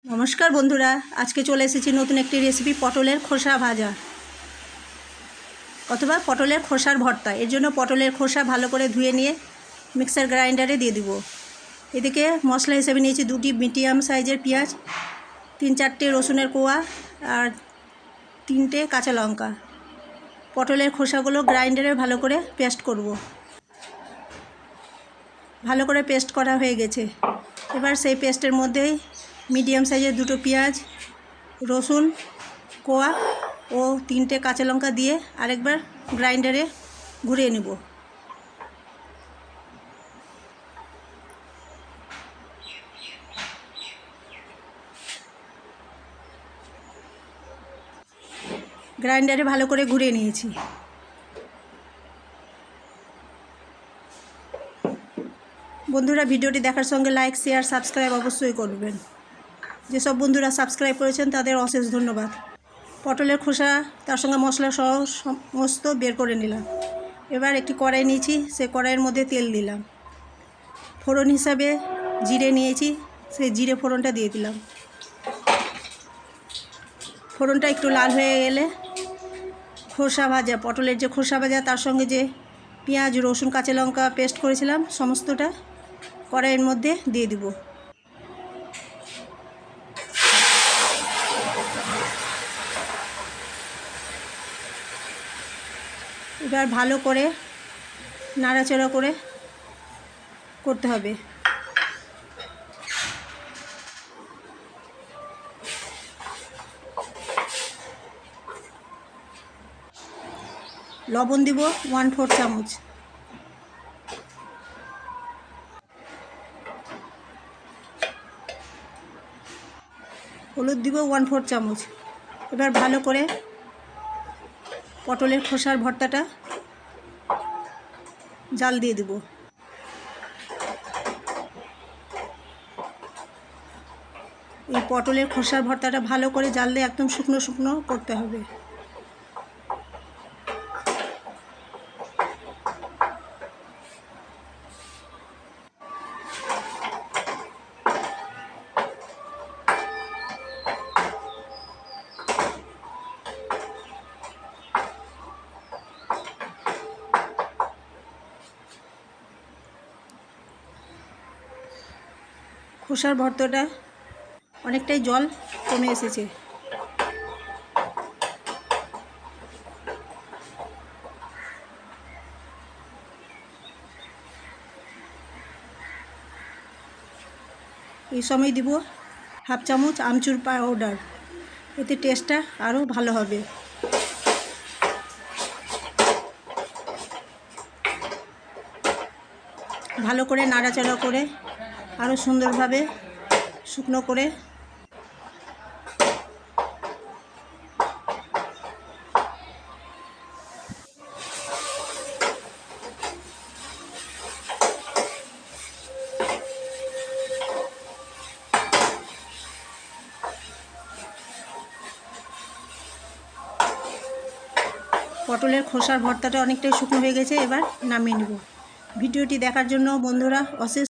নমস্কার বন্ধুরা, আজকে চলে এসেছি নতুন একটি রেসিপি পটলের খোসা ভাজা অথবা পটলের খোসার ভর্তা। এর জন্য পটলের খোসা ভালো করে ধুয়ে নিয়ে মিক্সার গ্রাইন্ডারে দিয়ে দিব। এদিকে মশলা হিসেবে নিয়েছি 2টি মিডিয়াম সাইজের পেঁয়াজ, 3-4টে রসুনের কোয়া আর 3টে কাঁচা লঙ্কা। পটলের খোসাগুলো গ্রাইন্ডারে ভালো করে পেস্ট করব। ভালো করে পেস্ট করা হয়ে গেছে। এবার সেই পেস্টের মধ্যেই মিডিয়াম সাইজের 2টো পেঁয়াজ, রসুন কোয়া ও 3টে কাঁচা লঙ্কা দিয়ে আরেকবার গ্রাইন্ডারে ঘুরিয়ে নেব। গ্রাইন্ডারে ভালো করে ঘুরিয়ে নিয়েছি। বন্ধুরা, ভিডিওটি দেখার সঙ্গে লাইক, শেয়ার, সাবস্ক্রাইব অবশ্যই করবেন। যেসব বন্ধুরা সাবস্ক্রাইব করেছেন তাদের অশেষ ধন্যবাদ। পটলের খোসা তার সঙ্গে মশলা সহ সমস্ত বের করে নিলাম। এবার একটি কড়াই নিয়েছি, সেই কড়াইয়ের মধ্যে তেল দিলাম। ফোড়ন হিসাবে জিরে নিয়েছি, সেই জিরে ফোড়নটা দিয়ে দিলাম। ফোড়নটা একটু লাল হয়ে গেলে খোসা ভাজা, পটলের যে খোসা ভাজা তার সঙ্গে যে পেঁয়াজ, রসুন, কাঁচা লঙ্কা পেস্ট করেছিলাম সমস্তটা কড়াইয়ের মধ্যে দিয়ে দিব। এবার ভালো করে নাড়াচাড়া করে করতে হবে। লবণ দিব 1/4 চামচ। হলুদ দিব 1/4 চামচ। এবার ভালো করে পটলের খোসার ভর্তাটা জাল দিয়ে দেব। এই পটলের খোসার ভর্তাটা ভালো করে জাল দিয়ে একদম শুকনো শুকনো করতে হবে। খোসার ভর্তাটা অনেকটাই জল কমে এসেছে। এই সময় দিব 1/2 চামচ আমচুর পাউডার, এতে টেস্টটা আরও ভালো হবে। ভালো করে নাড়াচাড়া করে আরও সুন্দরভাবে শুকনো করে পটলের খোসার ভর্তাটা অনেকটাই শুকনো হয়ে গেছে। এবার নামিয়ে নেব। ভিডিওটি দেখার জন্য বন্ধুরা অশেষ